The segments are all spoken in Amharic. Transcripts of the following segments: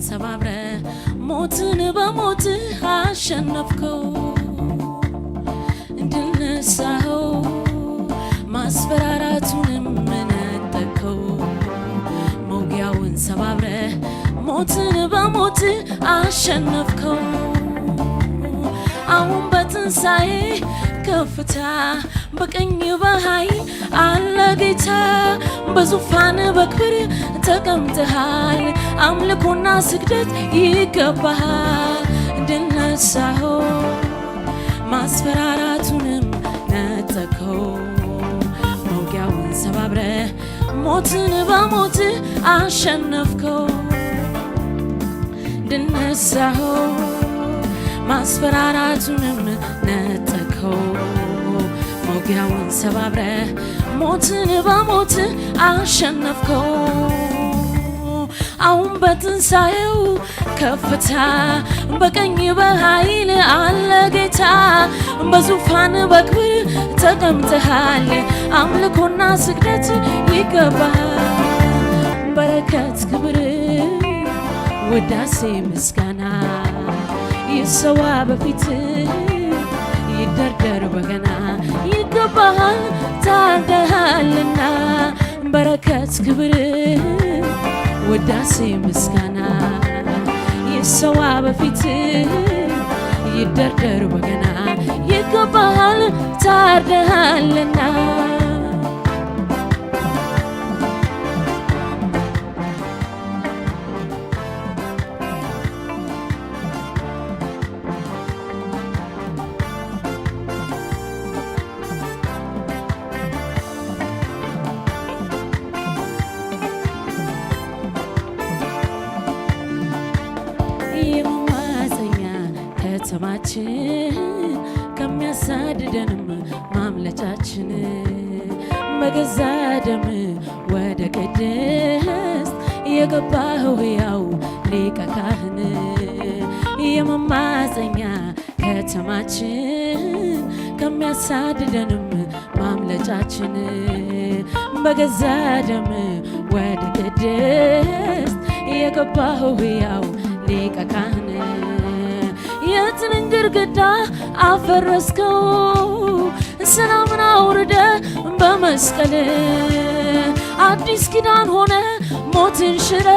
ሰባብረ ሞትን በሞት አሸነፍከው እንድነሳው ማስፈራራቱንም ነጠቀው ሞጊያውን ሰባብረ ሞትን በሞት አሸነፍከው አሁን በትንሣኤ ከፍታ በቀኝ በኃይል አለ ጌታ በዙፋን በክብር ተቀምጠሃል አምልኮና ስግደት ይገባሃል እንድነሳው ማስፈራራቱንም ነጠቀው መውጊያውን ሰባብረ ሞትን በሞት አሸነፍከው እንድነሳው ማስፈራራቱንም ነጠቀው መውጊያውን ሰባብረ ሞትን በሞት አሸነፍከው አሁን በትንሣኤው ከፍታ በቀኝ በኃይል አለ ጌታ በዙፋን በክብር ተቀምጠሃል አምልኮና ስግደት ይገባሃል በረከት ክብር ውዳሴ ምስጋና ይሰዋ በፊት ይደርደር በገና ይገባሃል ታርደሃልና በረከት ክብር ውዳሴ ምስጋና ይሰዋ በፊት ይደርደር በገና ይገባሃል ታርደሃልና ከተማችን ከሚያሳድደንም ማምለጫችን በገዛ ደም ወደ ቅድስት የገባኸው ሕያው ሊቀ ካህን የመማፀኛ ከተማችን ከሚያሳድደንም ማምለጫችን በገዛ ደም ወደ ቅድስት የገባኸው ሕያው ሊቀ ካህን የጥልን ግድግዳ አፈረስከው ሰላምን አውርደ በመስቀል አዲስ ኪዳን ሆነ ሞትን ሽረ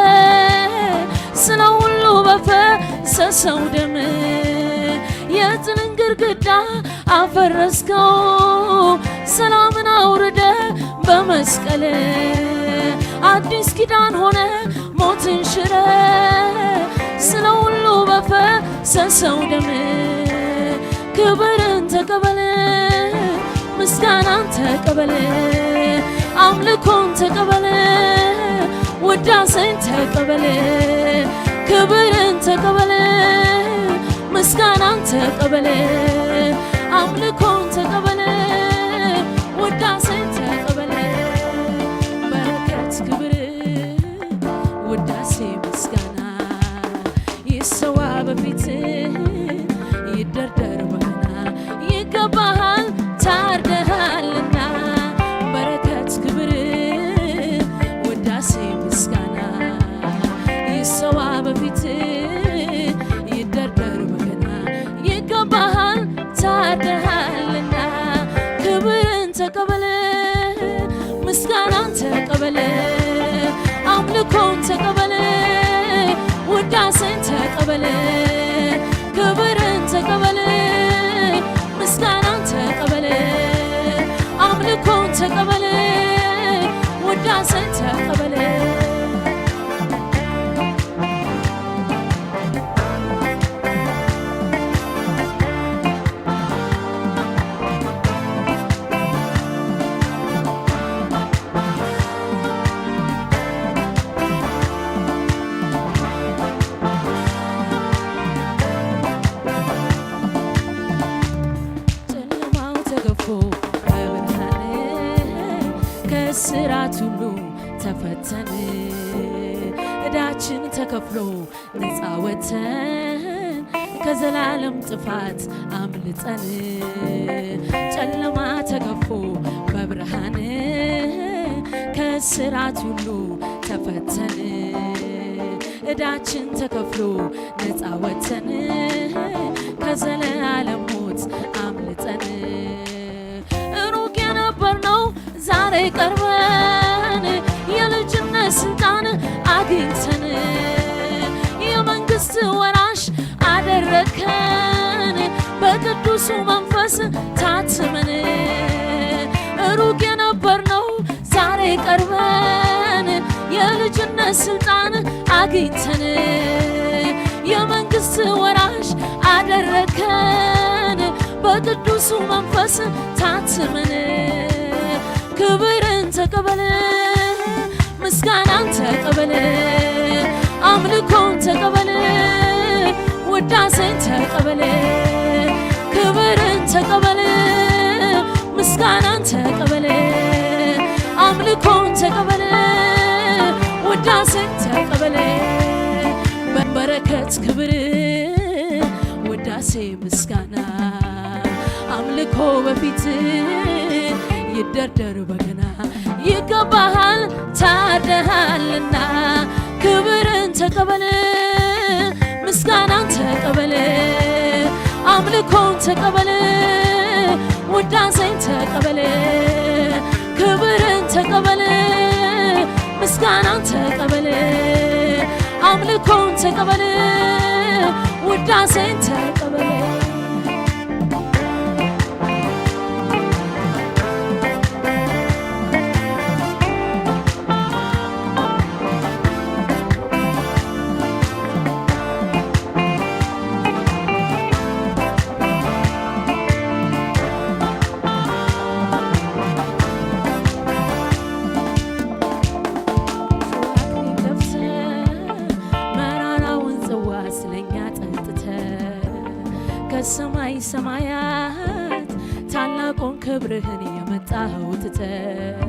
ስለ ሁሉ በፈሰሰው ደም የጥልን ግድግዳ አፈረስከው ሰላምን አውርደ በመስቀል አዲስ ኪዳን ሆነ ሞትን ሽረ ስለ ሁሉ በፈሰሰው ደም ክብርን ተቀበለ ምስጋናን ተቀበለ አምልኮን ተቀበለ ውዳሴን ተቀበለ ክብርን ተቀበለ ምስጋናን ተቀበለ አምልኮን ተቀበለ ውዳሴን ተቀበለ በረከት ክብር ውዳሴ ምስጋና ይሰዋ በፊት ይደርደር በገና ይገባሃል ታርደሃልና በረከት ክብር ውዳሴ ምስጋና ይሰዋ በፊት ይደርደር በገና ይገባሃል ታርደሃልና ክብርን ተቀበለ ምስጋናን ተቀበለ አምልኮን ተቀበለ ውዳሴን ተቀበለ ክብርን ተቀበለ ምስጋናን ተቀበለ አምልኮን ተቀበለ ውዳሴን ተቀበለ በብርሃን ከእስራት ሁሉ ተፈተን ዕዳችን ተከፍሎ ነፃ ወጥተን ከዘላለም ጥፋት አምልጠን ጨለማ ተገፎ በብርሃን ከእስራት ሁሉ ተፈተን ዕዳችን ተከፍሎ ነፃ ወጥተን ከዘላለም ሞት አምልጠን ሩቅ የነበርነው ዛሬ ቀርበን የልጅነት ስልጣን አግኝተን የመንግሥት ወራሽ አደረከን በቅዱሱ መንፈስ ታትመን ሩቅ የነበርነው ዛሬ ቀርበን የልጅነት ስልጣን አግኝተን የመንግሥት ወራሽ አደረከን በቅዱሱ መንፈስ ታትመን ክብርን ተቀበለ ምስጋናን ተቀበለ አምልኮን ተቀበለ ውዳሴን ተቀበለ ክብርን ተቀበለ ምስጋናን ተቀበለ አምልኮን ተቀበለ ውዳሴን ተቀበለ በበረከት ክብር ውዳሴ ምስጋና አምልኮ በፊት ይደርደር በገና ይገባሃል ታደሃልና ክብርን ተቀበለ ምስጋናን ተቀበለ አምልኮን ተቀበለ ውዳሴን ተቀበለ ክብርን ተቀበለ ምስጋናን ተቀበለ አምልኮን ተቀበለ ውዳሴን ተቀበለ ከሰማይ ሰማያት ታላቁን ክብርህን የመጣኸው ትተህ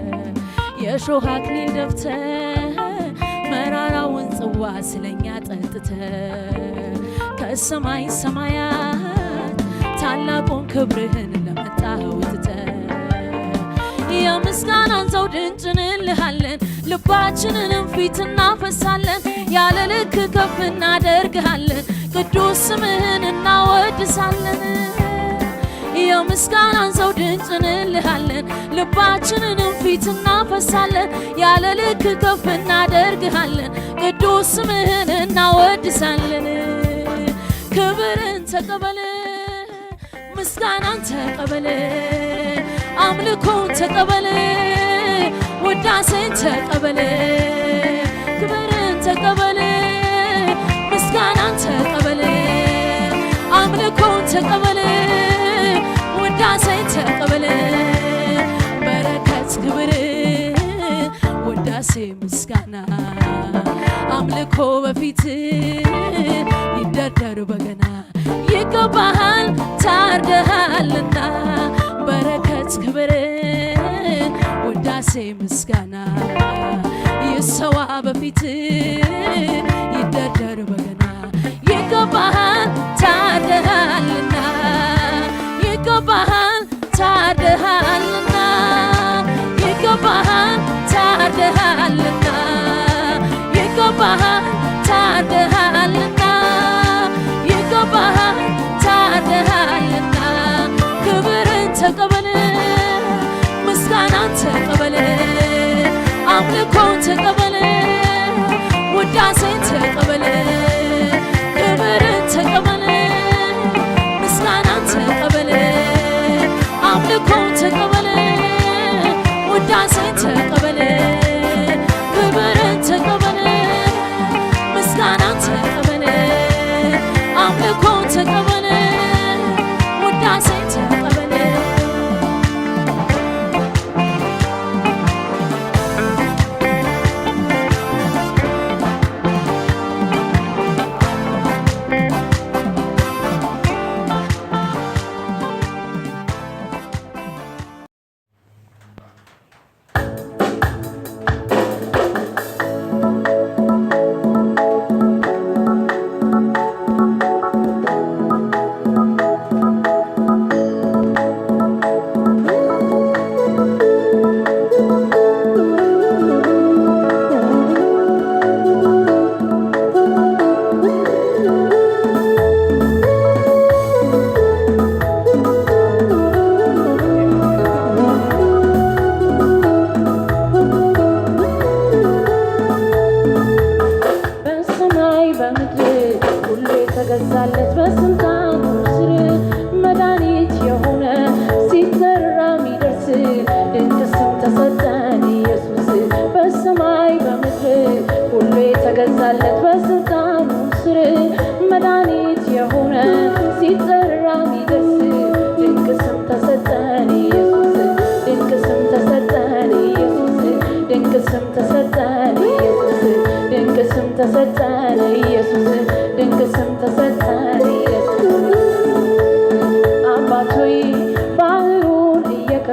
የእሾህ አክሊል ደፍተህ መራራውን ጽዋ ስለኛ ጠጥተህ ከሰማይ ሰማያት ታላቁን ክብርህን ለመጣኸው ትተህ የምስጋናን ዘውድ እንጭንልሃለን ልባችንንም ፊት እናፈሳለን ያለ ልክ ከፍ እናደርግሃለን ቅዱስ ስምህን እናወድሳለን የምስጋናን ዘውድ እንጭንልሃለን ልባችንንም ፊት እናፈሳለን ያለ ልክ ከፍ እናደርግሃለን ቅዱስ ስምህን እናወድሳለን ክብርን ተቀበለ ምስጋናን ተቀበለ አምልኮን ተቀበለ ውዳሴን ተቀበለ ክብርን ተቀበለ ምስጋናን ተቀበለ አምልኮን ተቀበለ ውዳሴን ተቀበለ በረከት ክብር ውዳሴ ምስጋና አምልኮ በፊት ይደርደር በገና ይገባሃል ታርደሃልና በረከት ክብር ውዳሴ ምስጋና ይሰዋ በፊት ይደርደር በገና ይገባሃል ታርደሃልና ይገባሃል ታርደሃልና ይገባሃል ታርደሃልና ይገባሃል ታርደሃልና ይገባሃል ታርደሃልና ክብርን ተቀበለ ምስጋናን ተቀበለ አምልኮን ተቀበለ ውዳሴን ተቀበለ ክብርን ተቀበለ ምስጋናን ተቀበለ አምልኮን ተቀበለ ውዳሴን ተቀበለ ክብርን ተቀበለ ምስጋናን ተቀበለ አምልኮን ተቀበለ ውዳሴን ተቀበለ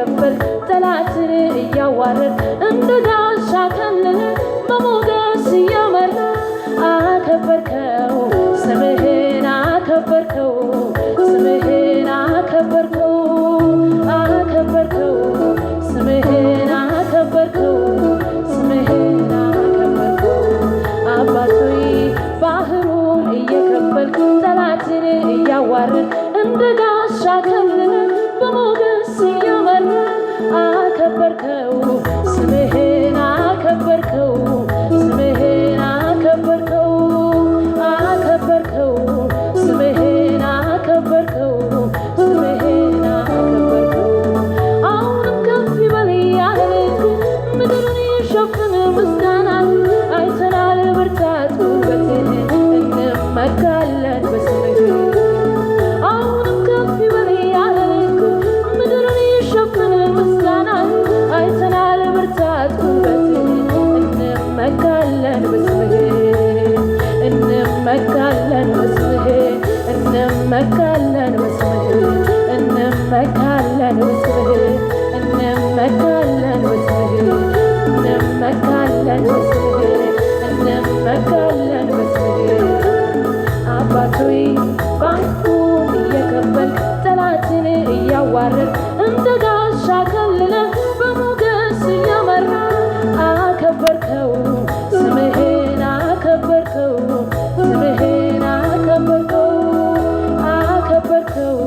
እየከበል ጠላትን እያዋረድ እንደ ጋሻ ከለለ በሞገስ እየመራ አከበርከው ስምህን አከበርከው ስምህን አከበርከው አከበርከው ስምህን አከበርከው ስምህን አከበርከው አባቶይ ባህሩን እየከበል ጠላትን እያዋረድ እንደ ጋሻ ከለለ በሞገስ እየመራ አከበርከው ስምህን አከበርከው ስምህን አከበርከው አከበርከው ስምህን አከበርከው ስምህን አከበርከው አሁንም ከፍ ይበል ያለልክ ምድርን ይሸፍን ምስጋና አይተናል ብርታት ጉልበትህን እንመካለን በስምህ አሁንም ከፍ ይበል ያለልክ ምድርን ይሸፍን ምስጋና አይተናል ብርታት ጉልበትህን እንመካለን በስምህ እንመካለን በስምህ እንመካለን በስምህ እንመካለን በስምህ እንመካለን በስምህ እንመካለን በስምህ እንመካለን በስምህ አባቶይ ባንኩን እየከበል ጠላትን እያዋረድ እንደ ጋሻ ከልለ በሞገስ እየመራ አከበርከው ስምህን አከበርከው ስምህን አከበርከው አከበርከው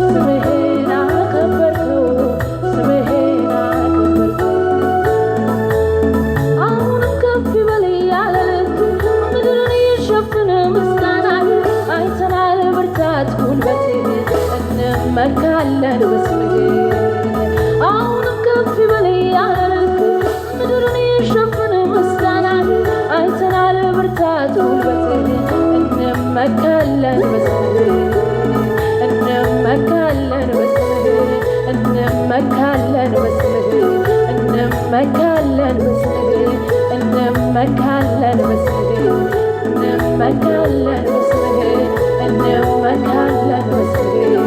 ስምህን አከበርከው ስምህን አከበርከው አሁንም ከፍ ይበል ያለልክ ምድርን ይሸፍን ምስጋና አይተናል ብርታት ጉልበትህን እንመካለን በስምህ አሁንም ከፍ ይበል ያለልክ ምድርን ይሸፍን ምስጋና አይተናል ብርታት ጉልበትህን እንመካለን በስምህ እንመካለን በስምህ እንመካለን በስምህ እንመካለን በስምህ እንመካለን በስምህ እንመካለን በስምህ እንመካለን በስምህ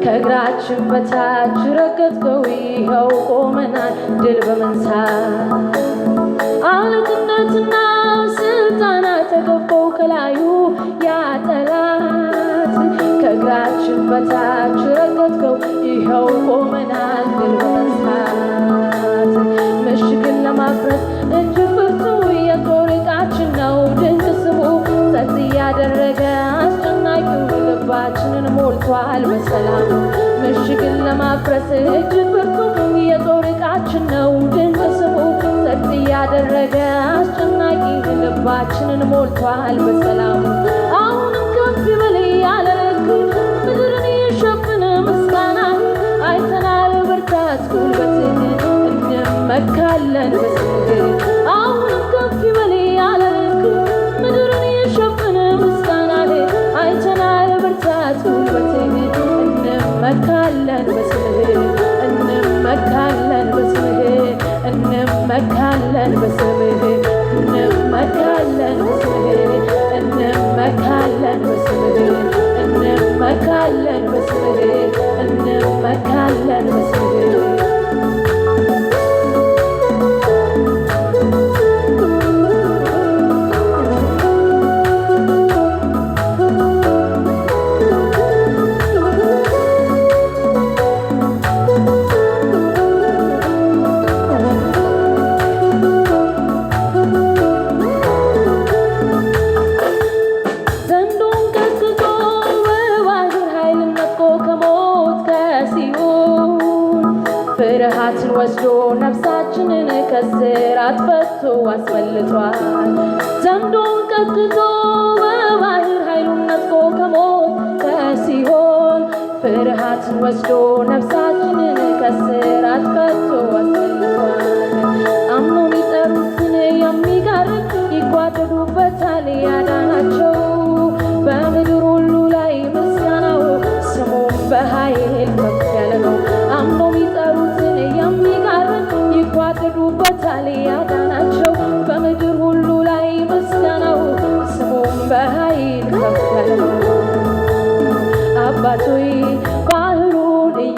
ከእግራችን በታች ረገጥከው ይኸው ቆመናል ድል በመንሳት አለቅነትና ስልጣናት ተገፈው ከላዩ ያ ጠላት ከእግራችን በታች ረገጥከው ይኸው ቆመናል ድል በመንሳት ምሽግን ለማፍረስ እጅግ ብርቱ የጦር ዕቃችን ነው ድንቅ ስሙ ጸጥ እያደረገ አስጨናቂው ልባችንን ሞልቷል በሰላም ምሽግን ለማፍረስ እጅግ ብርቱ የጦር ዕቃችን ነው ድንቅ ስሙ ጸጥ እያደረገ አስጨናቂ ልባችንን ሞልቷል በሰላም አሁንም ከፍ ይበል ያለልክ ምድርን ይሸፍን ምስጋና አይተናል ብርታት ጉልበትህን እንመካለን በስምህ አሁንም ከፍ ይበል ያለልክ ምድርን ይሸፍን ምስጋና አይተናል ብርታት ጉልበትህን እንመካለን በስምህ እንመካለን በስምህ እንመካለን በስምህ እንመካለን በስምህ እንመካለን በስምህ እንመካለን በስምህ እንመካለን በስምህ ፍርሃትን ወስዶ ነፍሳችንን ከስራት ፈቶ አስመልጧል። ዘንዶን ቀጥቅጦ በባህር ኃይሉን ነጥቆ ከሞት ከሲኦል ፍርሃትን ወስዶ ነፍሳችንን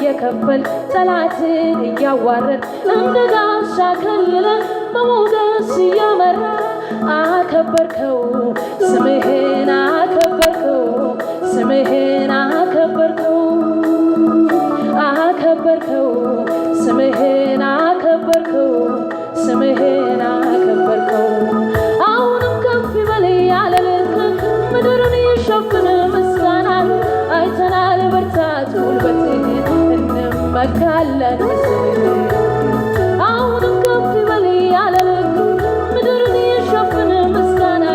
እየከፈል ጠላትን እያዋረድ እንደ ጋሻ ከልለ በሞገስ እየመራ አከበርከው ስምህን አከበርከው ስምህን አከበርከው አከበርከው ስምህን አከበርከው ስምህን አከበርከው አሁንም ከፍ ይበል ያለ ልክ ምድርን ይሸፍን ምስጋና አይተናል ብርታት ጉልበትህን እንመካለን በስምህን አሁንም ከፍ ይበል ያለ ልክ ምድርን ይሸፍን ምስጋና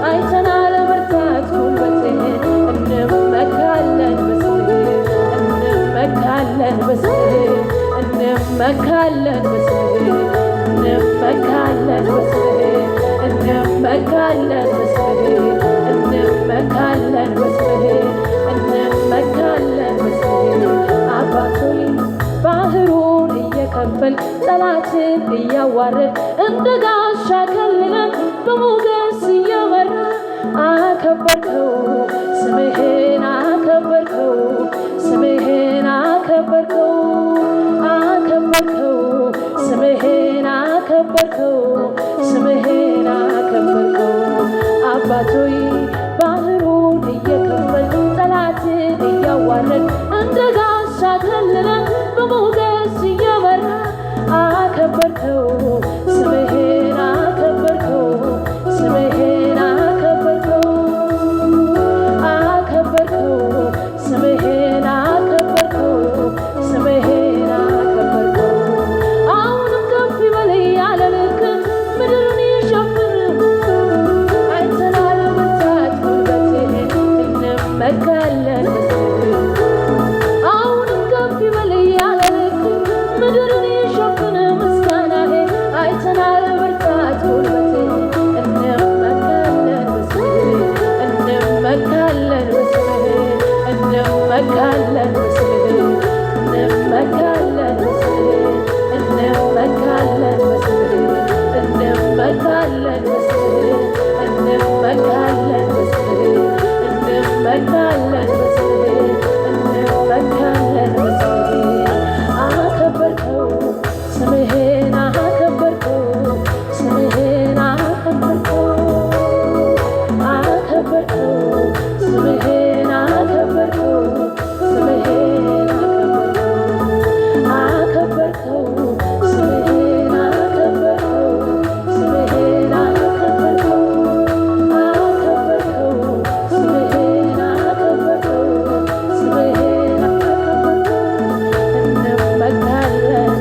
አይተናል ብርታት ጉልበትህን እንመካለን በስምህን እንመካለን በስምህን እንመካለን በስምህን እንመካለን በስምህን እንመካለን በስምህን እንመካለን በስምህን እንመካለን በስምህን አባት ሆይ ባህሩን እየከፈል ጠላትን እያዋረድ እንደ ጋሻ ከልለን በሞገስ እየመራ አከበርከው ስምህን አከበርከው ስምህን አከበርከው አከበርከው ስምህን አከበርከው ስምህን አከበርከው አባት ሆይ ባህሩን እየከፈል ጠላትን እያዋረድ እንደ ጋሻ ከልለን በሞገስ እየመራ አከበርከው ስምህን አከበርከው ስምህን አከበርከው አከበርከው ስምህን አከበርከው ስምህን አከበርከው አሁንም ከፍ ይበል ያለ ልክ ምድርን ይሸፍን አይተናል ብርታት ጉልበትህን እንመካለን አሁንም ከፍ ይበል ያለ ልክ ምድርን ይሸፍን ምስጋናህ አይተናል ብርታት ጉልበትህን እንመካለን በስምህን እንመካለን በስምህን እንመካለን በስምህን እንመካለን በስምህን እንመካለን በስምህን እንመካለን በስምህን እንመካለን በስምህን እንመካለን በስምህን እንመካለን በስምህን አከበርከው ስምህን አከበርከው ስምህን አከበርከው አከበርከው ስምህን አከበርከው ስምህን አከበርከው ስምህን አከበርከው ስምህን አከበርከው አከበርከው ስምህን አከበርከው ስምህን አከበርከው እንመካለን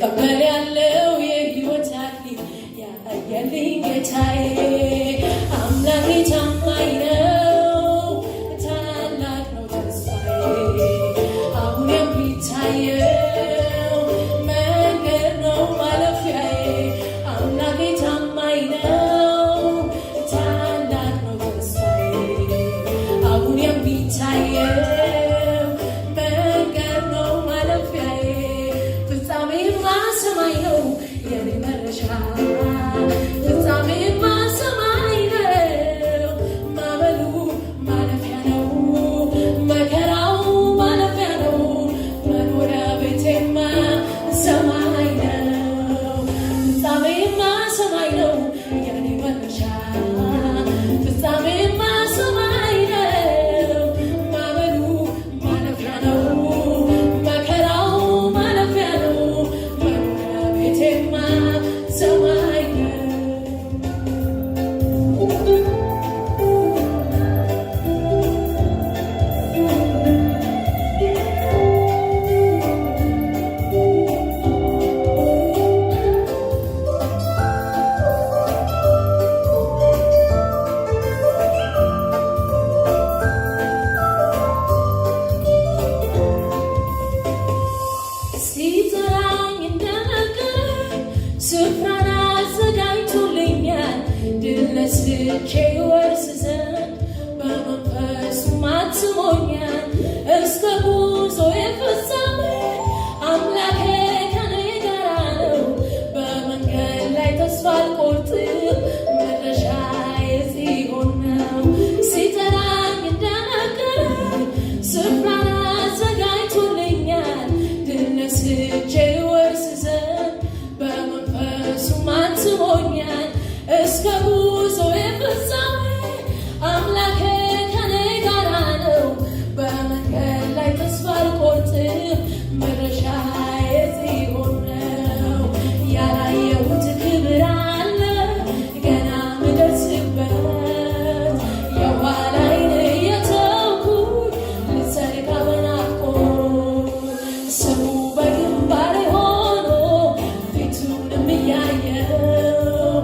ልቀበል ያለው የሕይወት አክሊል ያየልኝ ጌታዬ አምላኬ ታማኝ ነው ታላቅ ነው ተስፋዬ አሁን የሚታየው መንገድ ነው ማለፊያዬ አምላኬ ታማኝ ነው ታላቅ ነው ተስፋዬ አሁን የሚታየው መንገድ ነው ማለፊያዬ ፍጻሜማ ሰማይ ነው የኔ መረሻ ፍጻሜማ ሰማይ ነው ማዕበሉ ማለፊያ ነው መከራው ማለፊያ ነው መኖሪያ ቤቴማ ሰማይ ነው ፍጻሜማ ሰማይ ነው የኔ መረሻ ፍጻሜማ ሰማይ ነው ማዕበሉ ማለፊያ ነው መከራው ማለፊያ ነው መኖሪያ ቤቴማ ሰማይ ነው ሲጠራኝ እንደነገረኝ ስፍራን አዘጋጅቶልኛል ድል ነስቼ ወርስ ዘንድ በመንፈሱ አትሞኛል እስከ ጉዞዬ ፍጻሜ አምላኬ ከኔ ጋር ነው በመንገድ ላይ ተስፋ አልቆርጥም መድረሻዬ ጽዮን ነው ሲጠራኝ እንደነገረኝ ስፍራን አዘጋጅቶልኛል ድል ነስቼ ወርስ ዘንድ በመንፈሱ አትሞኛል እስከ ጉዞዬ ፍጻሜ አምላኬ ከኔ ጋር ነው በመንገድ ላይ ተስፋ አልቆርጥም መድረሻዬ ጽዮን ነው ያላየሁት ክብር አለ ገና ምደርስበት የኋላዬን እየተውኩኝ ልዘርጋ በናፍቆት ስሙ በግንባሬ ሆኖ ፊቱንም እያየው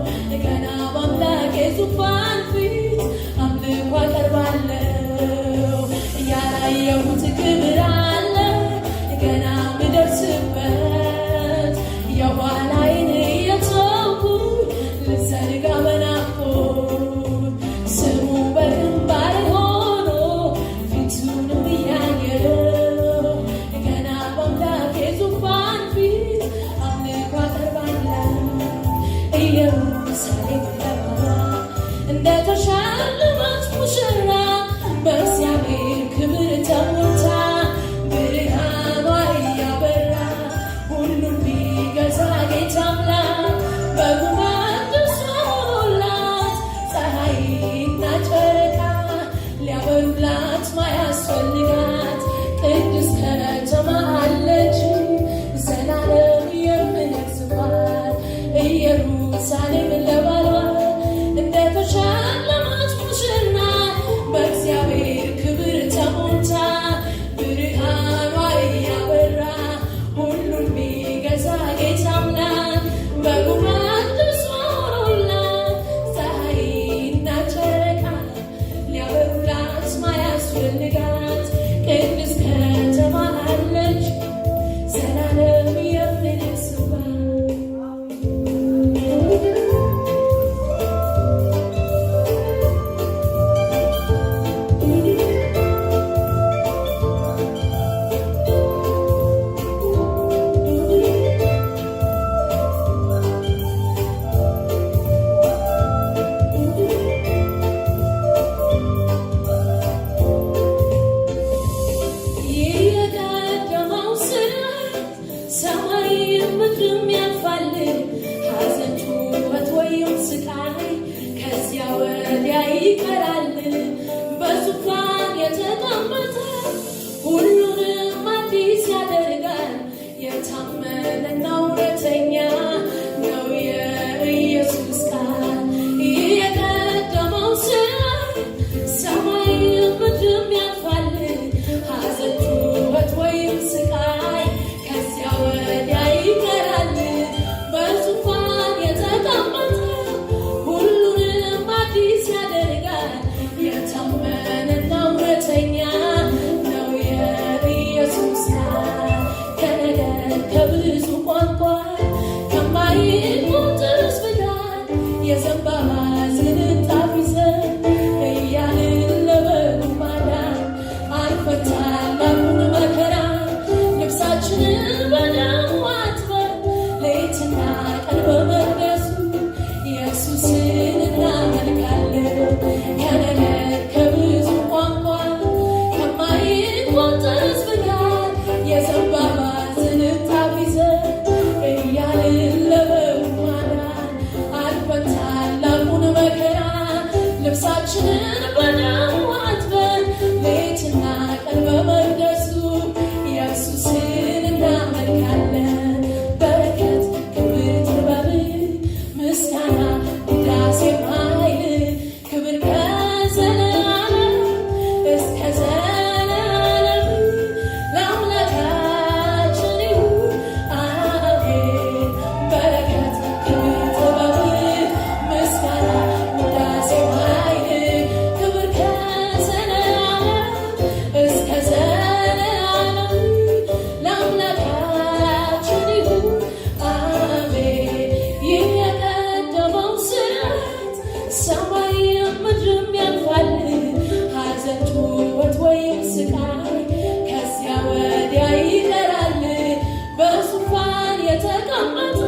ገና በአምላኬ ዙፋን ፊት አምልኮ አቀርባለሁ ያላየሁት ክብር አለ ገና ምደርስበት የኋላዬን እየተውኩኝ ልዘርጋ በናፍቆት ስሙ በግንባሬ ሆኖ ፊቱንም እያየው ገና በአምላኬ ዙፋን ፊት አምልኮ አቀርባለሁ ኢየሩሳሌም ለማማ እንደተሸለመች ሙሽራ በእግዚአብሔር ክብር ተሞልታ ብርሃኗ እያበራ ሁሉን ቢገዛ ጌታ አምላክ በጉባኤ ሆኖላት ፀሐይና ጨረቃ ሊያበሩላት ማያስፈልጋት ቅድስት ከተማ አለች ዘላለም የምንግስባት ኢየሩሳሌም ለባሏ እንደተሸለመች ሙሽራ በእግዚአብሔር ክብር ተሞልታ ብርሃኗ እያበራ ሁሉን ቢገዛ ጌታ አምላክ በጉባኤ ሆኖላት ፀሐይና ጨረቃ ሊያበሩላት ማያስፈልጋት ቅድስት ከተማ አለች ዘላለም የምንግስባት የቀደመው ስርዓት ሰማይ ምድርም ያልፋል ሐዘን ጩኸት ወይም ስቃይ ከዚያ ወዲያ ይቀራል በዙፋን የተቀመጠ ሁሉንም አዲስ ያደርጋል የታመነና እውነተኛ ነው የኢየሱስ ቃል የቀደመው ስርዓት ሰማይ ምድርም ያልፋል ሐዘን ጩኸት ወይም ስቃይ ከዚያ ወዲያ ይቀራል ቋንቋ ከማይቆጠር ብዛት የዘንባባ ዝንጣፊ ይዘን እያልን ለበጉ ማዳን አልፈታን ላኩን መከራ ልብሳችንን በደሙ አጥበን ሌትና ቀን በመቅደሱ ኢየሱስን እናመልካለን። ከነገር ከብዙ ቋንቋ ከማይቆጠር ብዛት የዘንባባ ዝንጣፊ ይዘን እያልን ለበጉ ማዳን አልፈታን ላኩን መከራ ልብሳችንን በደሙ አጥበን ሌትና ቀን በመቅደሱ ኢየሱስን እናመልካለን። በረከት ክብር ጥበብ ምስጋና ውዳሴ ኃይል ክብር ከዘለዓለም እስከ ዘላለም ለአምላካችን ይሁን አሜን። በረከት ክብር ጥበብ ምስጋና ውዳሴ ኃይል ክብር ከዘለዓለም እስከ ዘላለም ለአምላካችን ይሁን አሜን። ይህ የቀደመው ሥርዓት ሰማይም ምድርም ያልፋል፣ ሐዘን ጩኸት ወይም ስቃይ ከዚያ ወዲያ ይቀራል። በዙፋን የተቀመጠ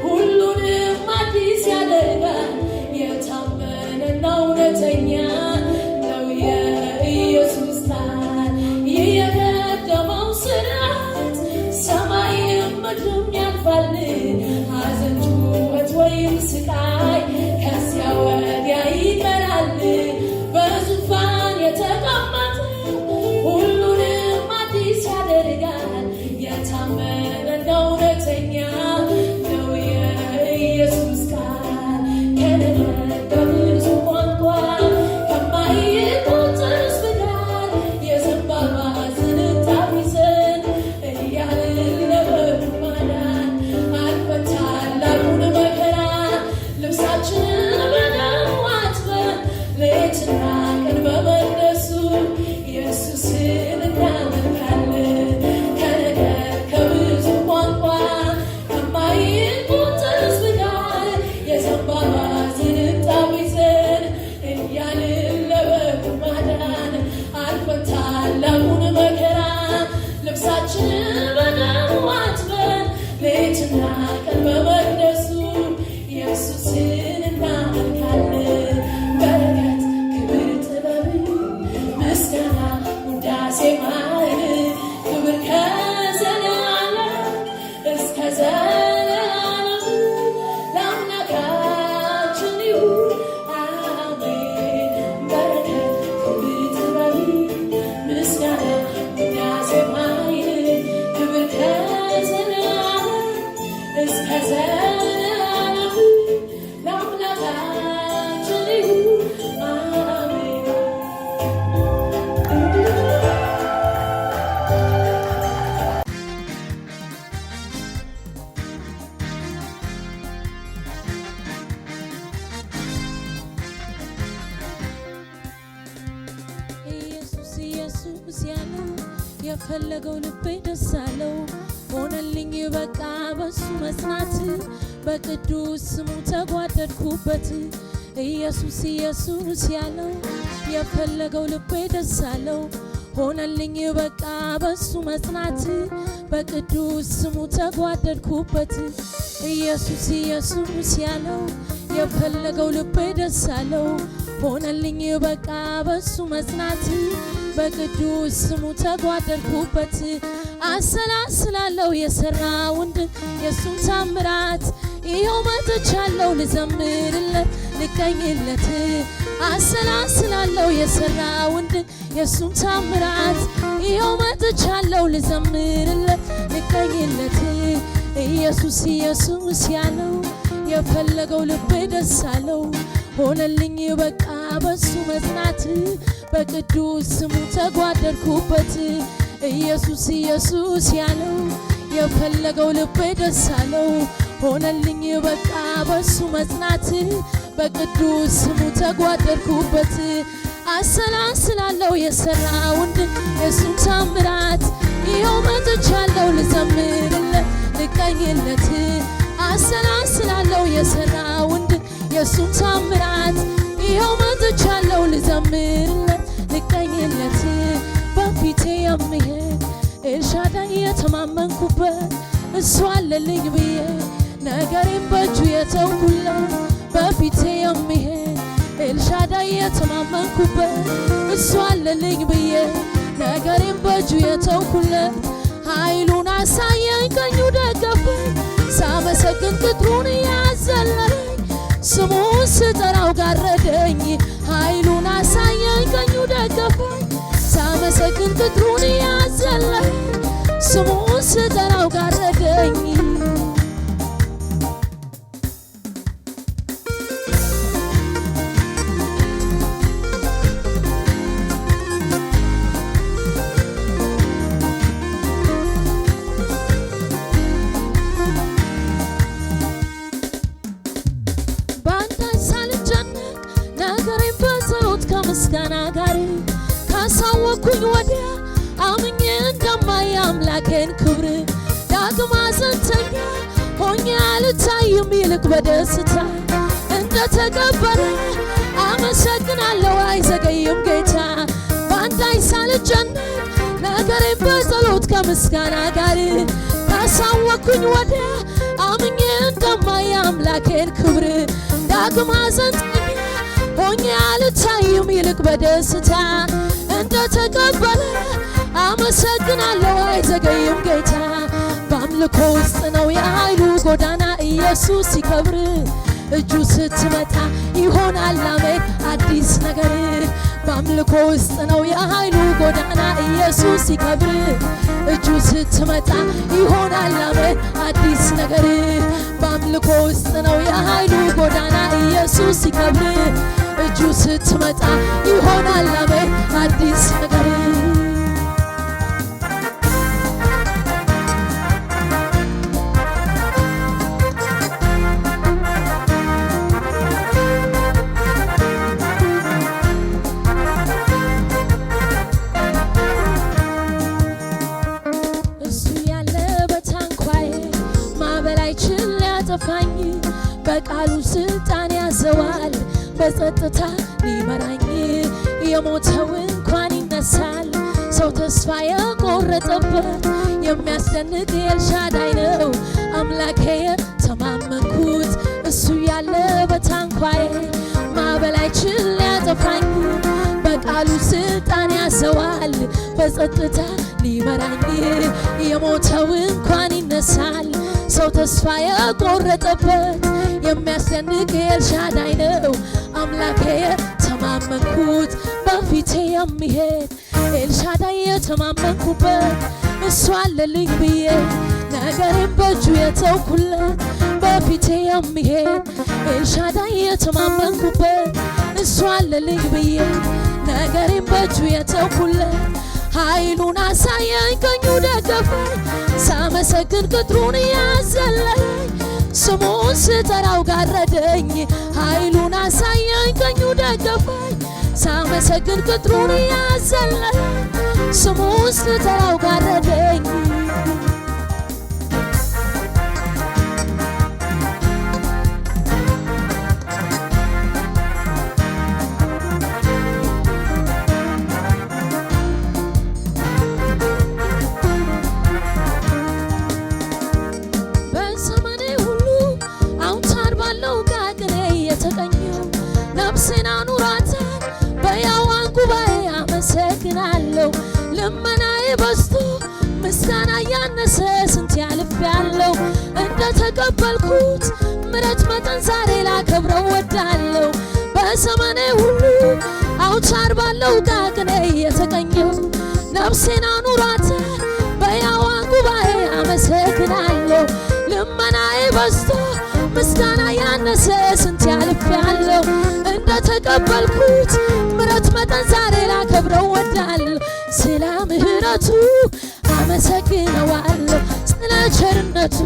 ሁሉንም አዲስ ያደርጋል። የታመነና እውነተኛ ነው የኢየሱስ ቃል። ይህ የቀደመው ሥርዓት ሰማይም ምድርም ያልፋል፣ ሐዘን ጩኸት ወይም ስቃይ ከዚያ ወዲያ ይቀራል። በዙፋን የተቀመጠ ሁሉንም አዲስ ያደርጋል። የታመነና እውነተኛ ነው የኢየሱስ ቃል። ከነገር ከብዙ ቋንቋ ከማይቆጠር ብዛት የዘንባባ ዝንጣፊ ይዘን እያልን ለበጉ ማዳን አልፈታን ላኩን መከራ ልብሳችንን በደሙ አጥበን ሌትና ቀን በመቅደሱ ኢየሱስን እናመልካለን። ከነገር ከብዙ ቋንቋ ከማይቆጠር ብዛት የዘንባባ ዝንጣፊ ይዘን እያልን ለበጉ ማዳን አልፈታን ላኩን መከራ ልብሳችንን በደሙ አጥበን ሌትና ቀን በመቅደሱ ኢየሱስን እናመልካለን። በረከት ክብር ጥበብ ምስጋና ውዳሴ ኃይል ክብር ከዘለዓለም እስከ ዘላለም ለአምላካችን ይሁን አሜን። በረከት ክብር ጥበብ ምስጋና ውዳሴ ኃይል ክብር ከዘለዓለም እስከ ዘላለም ለአምላካችን ይሁን አሜን። ኢየሱስ ኢየሱስ ያለው የፈለገው ልቤ ደስ አለው። ሆነልኝ በቃ በሱ መጽናት በቅዱስ ስሙ ተጓደድኩበት። ኢየሱስ ኢየሱስ ያለው የፈለገው ልቤ ደስ አለው። ሆነልኝ በቃ በሱ መጽናት በቅዱስ ስሙ ተጓደድኩበት። ኢየሱስ ኢየሱስ ያለው የፈለገው ልቤ ደስ አለው። ሆነልኝ በቃ በሱ መጽናት በቅዱስ ስሙ ተጓደድኩበት። አሰላስላለሁ የሰራውን የሱን ታምራት ይኸው መጥቻለሁ ልዘምርለት ልቀኝለት። አሰላስላለሁ የሰራውን የሱን ታምራት ይኸው መጥቻለሁ ልዘምርለት ልቀኝለት። ኢየሱስ ኢየሱስ ያለው የፈለገው ልቤ ደስ አለው። ሆነልኝ በቃ በሱ መጽናት በቅዱስ ስሙ ተጓደድኩበት። ኢየሱስ ኢየሱስ ያለው የፈለገው ልቤ ደስ አለው። ሆነልኝ በቃ በሱ መጽናት በቅዱስ ስሙ ተጓደድኩበት። አሰላስላለሁ የሰራውን የሱን ታምራት ይኸው መጥቻለሁ ልዘምርለት ልቀኝለት አሰላስላለሁ የሰራውን የሱን ታምራት ይኸው መጥቻለሁ ልዘምርለት ልቀኝለት በፊቴ የሚሄድ ኤልሻዳይ የተማመንኩበት እሱ አለልኝ ብዬ ነገሬን በእጁ የተውኩለት በፊቴ የሚሄድ ኤልሻዳይ የተማመንኩበት እሱ አለልኝ ብዬ ነገሬን በእጁ የተውኩለት ኃይሉን አሳየኝ ቀኙ ደገፈኝ ሳመሰግን ቅጥሩን ያዘለለኝ ስሙን ስጠራው ጋረደኝ ኃይሉን አሳየኝ ቀኙ ደገፈኝ ሳመሰግን ቅጥሩን ያዘለለኝ ስሙን ስጠራው ጋረደኝ ምስጋና ጋር ካሳወኩኝ ወዲያ አምኜ እንደማይ አምላኬን ክብር ዳግም አዘንተኛ ሆኜ አልታይም ይልቅ በደስታ እንደተቀበረ አመሰግናለሁ አይዘገይም ጌታ ባንዳይ ሳልጨነቅ ነገሬን በጸሎት ከምስጋና ጋር ካሳወኩኝ ወዲያ አምኜ እንደማይ አምላኬን ክብር ዳግም አዘንተኛ ሆኜ አልታይም ይልቅ በደስታ እንደተቀበለ አመሰግናለሁ አይዘገይም ጌታ በአምልኮ ውስጥ ነው የኃይሉ ጎዳና ኢየሱስ ሲከብር እጁ ስትመጣ ይሆናል አሜን አዲስ ነገር በአምልኮ ውስጥ ነው የኃይሉ ጎዳና ኢየሱስ ሲከብር እጁ ስትመጣ ይሆናል አሜን አዲስ ነገር በአምልኮ ውስጥ ነው የኃይሉ ጎዳና ኢየሱስ ሲከብር እጁ ስትመጣ ይሆናል አሜን አዲስ ነገር በቃሉ ስልጣን ያዘዋል በጸጥታ ሊመራኝ የሞተው እንኳን ይነሳል ሰው ተስፋ የቆረጠበት የሚያስደንቅ ኤልሻዳይ ነው አምላኬ ተማመንኩት እሱ ያለ በታንኳዬ ማዕበል አይችል ሊያጠፋኝ በቃሉ ስልጣን ያዘዋል በጸጥታ ሊመራኝ የሞተው እንኳን ይነሳል ሰው ተስፋ የቆረጠበት የሚያስደንቅ ኤልሻዳይ ነው አምላኬ ተማመንኩት በፊቴ የሚሄድ ኤልሻዳይ የተማመንኩበት እሱ አለልኝ ብዬ ነገሬን በእጁ የተውኩለት በፊቴ የሚሄድ ኤልሻዳይ የተማመንኩበት እሱ አለልኝ ብዬ ነገሬን በእጁ የተውኩለት ኃይሉን አሳየኝ ቀኙ ደገፈኝ ሳመሰግን ቅጥሩን ያዘለለኝ ስሙን ስጠራው ጋረደኝ ኃይሉን አሳየኝ ቀኙ ደገፈኝ ሳመሰግን ቅጥሩን ያዘለለኝ ስሙን ስጠራው ጋረደኝ ነፍሴን አኑራታል በሕያዋን ጉባኤ አመሰግናለሁ ልመናዬ በዝቶ ምስጋና ያነሰ ስንት ያልፌያለሁ እንደተቀበልኩት ምሕረት መጠን ዛሬ ላከብረው ወዳለሁ በዘመኔ ሁሉ አውታር ባለው ቃቅኔ የተቀኘው ነፍሴን አኑራታል በሕያዋን ጉባኤ አመሰግናለሁ ልመናዬ በዝቶ ምስጋና ያነሰ ስንት ያልፌያለሁ እንደተቀበልኩት ምሕረት መጠን ዛሬ ላከብረው ወዳለሁ ስለ ምሕረቱ አመሰግነዋለሁ ስለ ቸርነቱ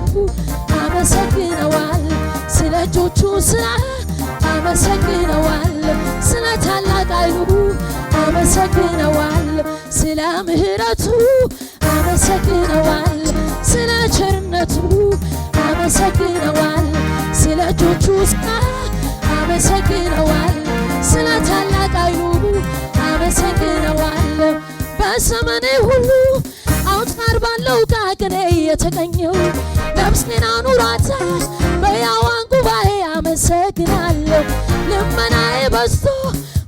አመሰግነዋለሁ ስለ እጆቹ ስራ አመሰግነዋለሁ ስለ ታላቅ ኃይሉ አመሰግነዋለሁ ስለ ምሕረቱ አመሰግነዋለሁ ስለ ቸርነቱ አመሰግነዋል። ስለ እጆቹ ሥራ አመሰግነዋል። ስለ ታላቅ ኃይሉ አመሰግነዋል። በዘመኔ ሁሉ አውታር ባለው ቅኔ የተገኘው ነፍሴን አኑሯታል በሕያዋን ጉባኤ አመሰግናለሁ። ልመናዬ በዝቶ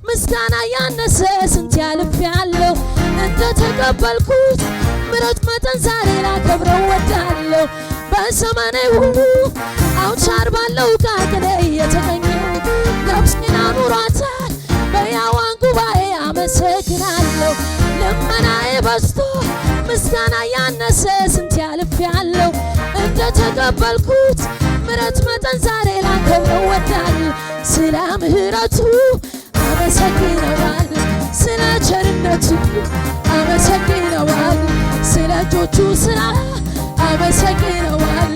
ምስጋና ያነሰ ስንት ያልፌአለሁ። እንደተቀበልኩት ምሕረት መጠን ዛሬ ላከብረው ወዳለሁ። በዘመኔ ሁሉ አውታር ባለው ቅኔ የተገኘው ነፍሴን አኑሯታል በሕያዋን ጉባኤ አመሰግናለሁ። ልመናዬ በዝቶ ምስጋና ያነሰ ስንት ያልፌአለሁ። እንደተቀበልኩት ምሕረት መጠን ዛሬ ላከብረው ወዳለሁ። ስለ ምሕረቱ አመሰግነዋል። ስለ ቸርነቱ አመሰግነዋል። ስለ እጆቹ ሥራ አመሰግነዋል።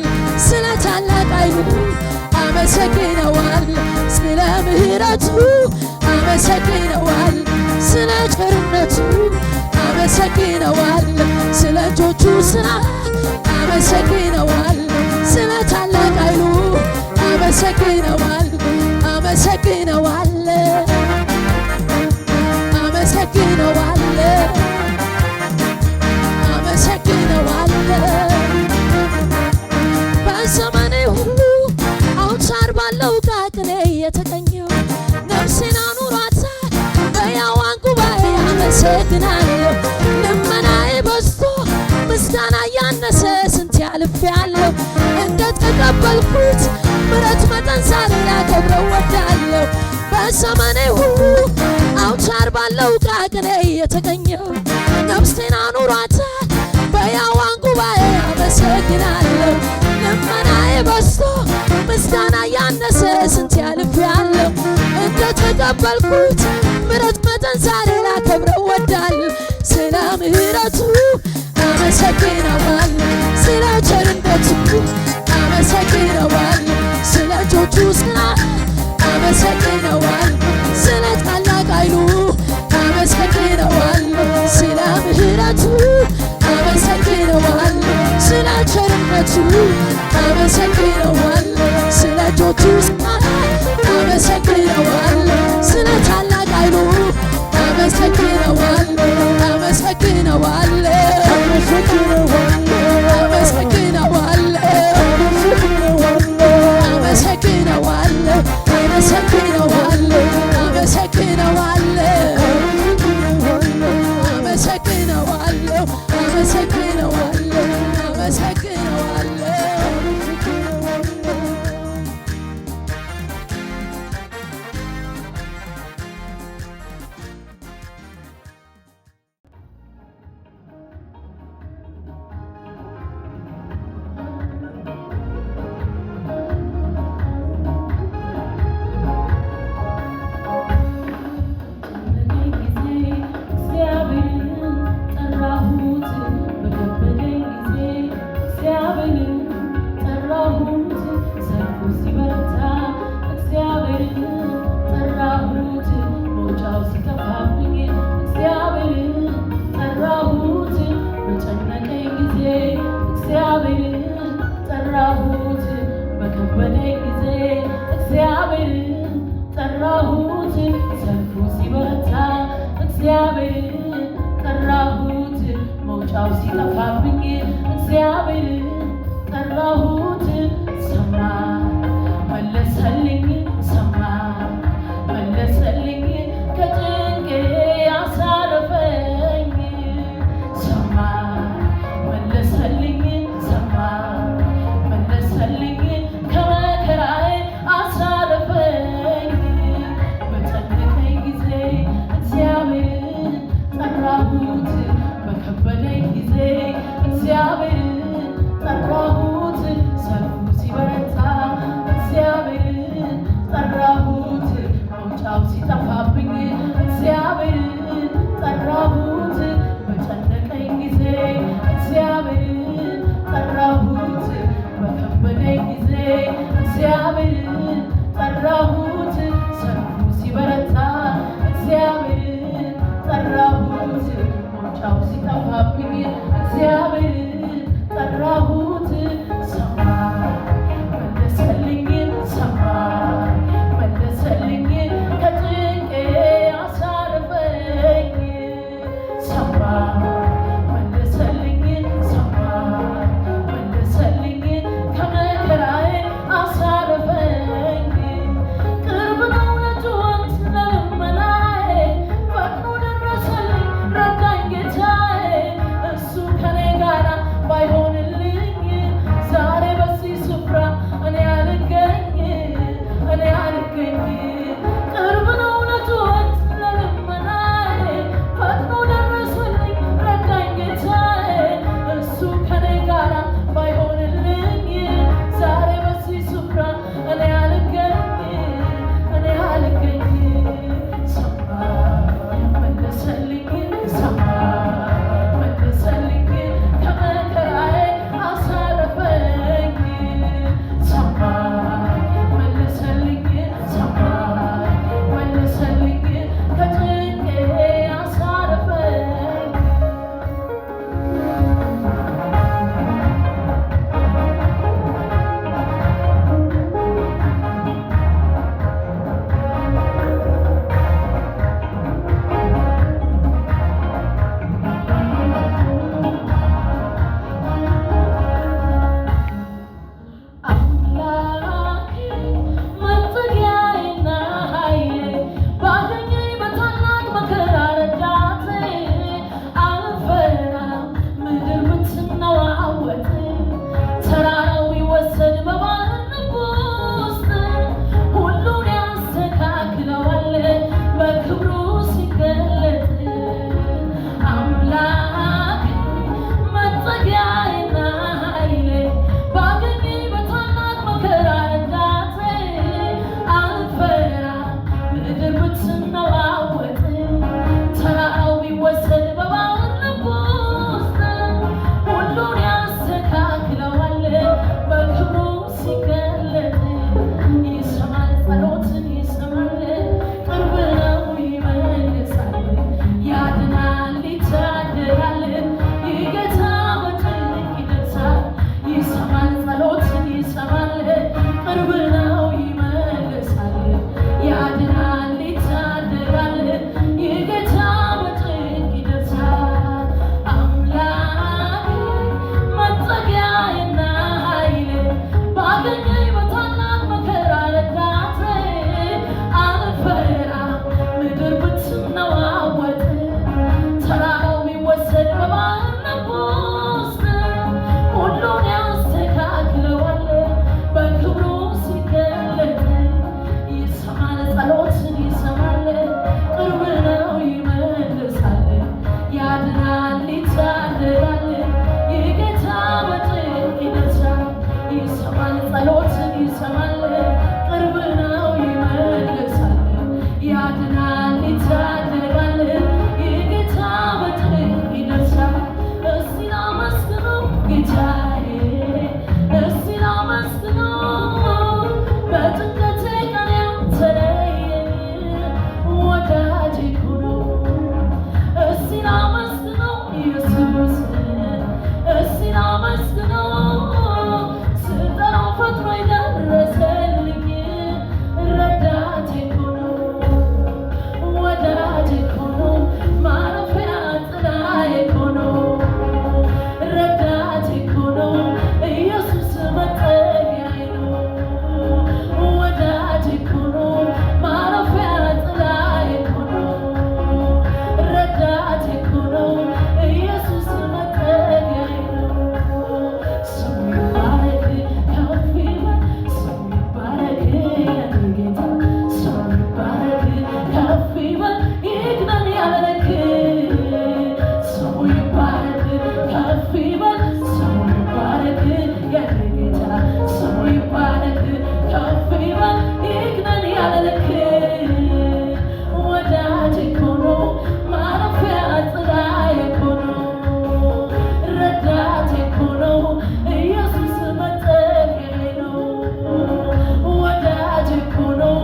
ስለ ታላቅ ኃይሉ አመሰግነዋል። ስለ ምሕረቱ አመሰግነዋል። ስለ ቸርነቱ አመሰግነዋል። ስለ እጆቹ ሥራ አመሰግነዋል። ስለ ታላቅ ኃይሉ አመሰግነዋል። አመሰግነዋል አመሰግነዋል አመሰግነዋል። በዘመኔ ሁሉ አውታር ባለው ቅኔ የተገኘው ነፍሴን አኑሯታል በሕያዋን ጉባኤ አመሰግናለሁ። ልመናዬ በዝቶ ምስጋና ያነሰ ስንት ያልፌአለሁ። እንደተቀበልኩት ምሕረት መጠን ዛሬ ላከብረው ወዳለሁ። በዘመኔ ሁሉ አውታር ባለው ቅኔ የተገኘው ነፍሴን አኑሯታል በሕያዋን ጉባኤ አመሰግናለሁ። ልመናዬ በዝቶ ምስጋና ያነሰ ስንት ያልፌአለሁ። እንደተቀበልኩት ምሕረት መጠን ዛሬ ላከብረው ወዳለሁ። ስለ ምሕረቱ አመሰግነዋል። ስለ ቸርነቱ አመሰግነዋል። ስለ እጆቹ ሥራ አመሰግነዋል። ስለ ታላቅ ኃይሉ አመሰግነዋል። ስለ ምሕረቱ አመሰግነዋል። ስለ ቸርነቱ አመሰግነዋል። ስለ እጆቹ ሥራ አመሰግነዋል። ስለ ታላቅ ኃይሉ አመሰግነዋል። አመሰግነዋል አመሰግነዋል አመሰግነዋል አመሰግነዋል አመሰግነዋል አመሰግነዋል አመሰግነዋል አመሰግነዋል። ጩኸትን ይሰማል፣ ቅርብ ነው ይመልሳል፣ ያድናል ይታደጋል፣ የጌታ በትር ይደርሳል። እስቲ ላመስግነው ጌታዬ፣ እስቲ ላመስግነው በጭንቀቴ ቀን ያልተለየኝ ወዳጄ እኮ ነው። እስቲ ላመስግነው ኢየሱስ፣ እስቲ ላመስግነው ስጠራው ፈጥኖ የደረሰልኝ ረዳቴ እኮ ነው፣ ወዳጄ እኮ ነው፣ ማረፊያ ጥላዬ እኮ ነው፣ ረዳቴ እኮ ነው፣ ኢየሱስ መጠጊያዬ ነው፣ ወዳጄ እኮ ነው፣ ማረፊያ ጥላዬ እኮ ነው፣ ረዳቴ እኮ ነው፣ ኢየሱስ መጠጊያዬ ነው። ስሙ ይባረክ ከፍ ይበል፣ ስሙ ይባረክ የኔ ጌታ፣ ስሙ ይባረክ ከፍ ይበል ይግነን ያለ ልክ፣ ስሙ ይባረክ ከፍ ይበል፣ ስሙ ይባረክ የኔ ጌታ፣ ስሙ ይባረክ ከፍ ይበል ይግነን ያለ ልክ፣ ወዳጄ እኮ ነው፣ ማረፊያ ጥላዬ እኮ ነው፣ ረዳቴ እኮ ነው፣ ኢየሱስ መጠጊያዬ ነው፣ ወዳጄ እኮ ነው፣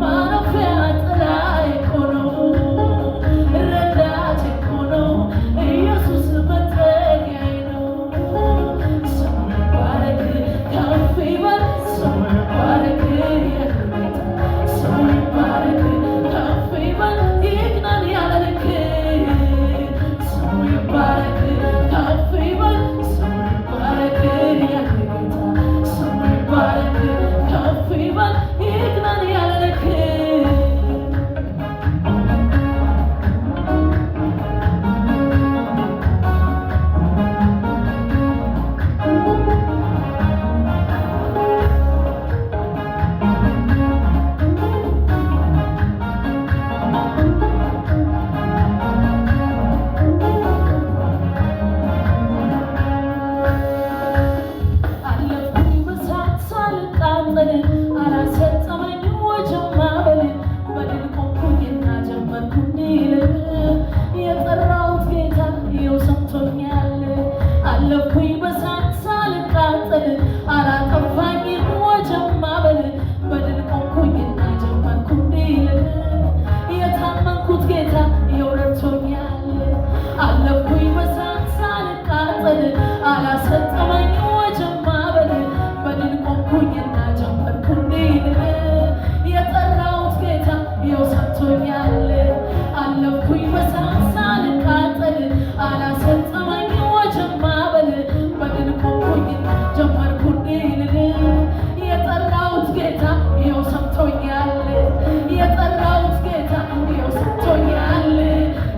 ማረፊያ ጥላዬ እኮ ነው፣ ረዳቴ እኮ ነው፣ ኢየሱስ መጠጊያዬ ነው። ስሙ ይባረክ ከፍ ይበል፣ ስሙ ይባረክ የኔ ጌታ፣ ስሙ ይባረክ ከፍ ይበል ይግነን ያለ ልክ፣ ስሙ ይባረክ ከፍ ይበል፣ ስሙ ይባረክ የኔ ጌታ፣ ስሙ ይባረክ ከፍ ይበል ይግነን ያለ ልክ። አለፍኩኝ በሳት ሳልቃጠል፣ አላሰጠመኝም ወጀብ ማዕበል፣ በድል ቆምኩኝና ጀመርኩ እንዲል፣ የጠራሁት ጌታ ይኸው ሰምቶኛል። አለፍኩኝ በሳት ሳልቃጠል፣ አላጠፋኝም ወጀብ ማዕበል፣ በድል ቆምኩኝና ጀመርኩ እንዲል፣ የታመንኩት ጌታ ይኸው ረድቶኛል። አለፍኩኝ በሳት ሳልቃጠል፣ አላሰጠመኝም ወጀብ ማዕበል፣ በድል ቆምኩኝና ጀመርኩ እንዲል፣ የጠራሁት ጌታ ይኸው ሰምቶኛል። አለፍኩኝ በሳት ሳልቃጠል፣ አላሰጠመኝም ወጀብ ማዕበል፣ በድል ቆምኩኝና ጀመርኩ እንዲል፣ የጠራሁት ጌታ ይኸው ሰምቶኛል። የጠራሁት ጌታ ይኸው ሰምቶኛል።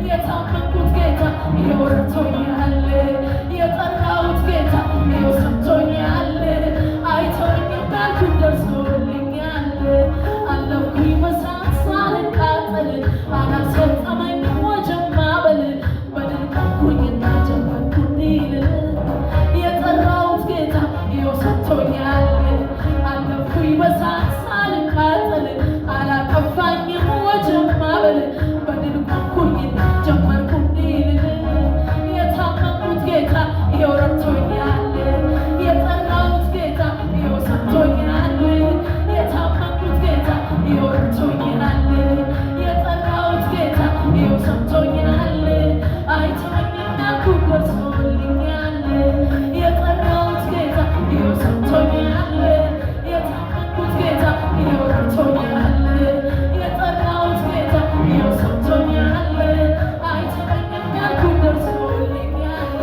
የታመንኩት ጌታ ይኸው ረድቶኛል። የጠራሁት ጌታ ይኸው ሰምቶኛል። አይተወኝም ያልኩት ደርሶልኛል። አለፍኩኝ በሳት ሳልቃጠል፣ አላሰጠመኝም ወጀብ ማዕበል፣ በድል ቆምኩኝና ጀመርኩ እንዲል፣ የጠራሁት ጌታ ይኸው ሰምቶኛል። አለፍኩኝ በሳት ሳልቃጠል፣ አላጠፋኝም ወጀብ ማዕበል፣ በድል ቆምኩኝና ጀመርኩ እንዲል፣ የታመንኩት ጌታ ይኸው ረድቶኛል። የጠራሁት ጌታ ይኸው ሰምቶኛል። የታመንኩት ጌታ ይኸው ረድቶኛል። የጠራሁት ጌታ ይኸው ሰምቶኛል። አይተወኝም ያልኩት ደርሶልኛል። የጠራሁት ጌታ ይኸው ሰምቶኛል። የታመንኩት ጌታ ይኸው ረድቶኛል። የጠራሁት ጌታ ይኸው ሰምቶኛል። አይተወኝም ያልኩት ደርሶልኛል።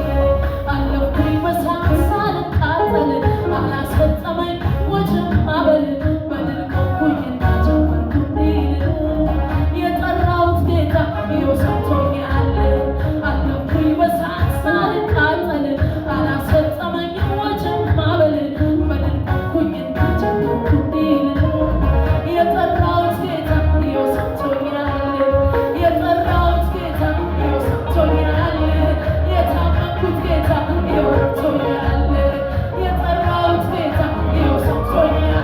አለፍኩኝ በሳት ሳልቃጠል፣ አላሰጠመኝም ወጀብ ማዕበል፣ በድል ቆምኩኝና ጀመርኩ እንዲል፣ የጠራሁት ጌታ ይኸው ሰምቶኛል። አለፍኩኝ በሳት ሳልቃጠል፣ አላሰጠመኝም ወጀብ ማዕበል፣ በድል ቆምኩኝና ጀመርኩ እንዲል፣ የጠራሁት ጌታ ይኸው ሰምቶኛል። የጠራሁት ጌታ ይኸው ሰምቶኛል። የታመንኩት ጌታ ይኸው ረድቶኛል። የጠራሁት ጌታ ይኸው ሰምቶኛል።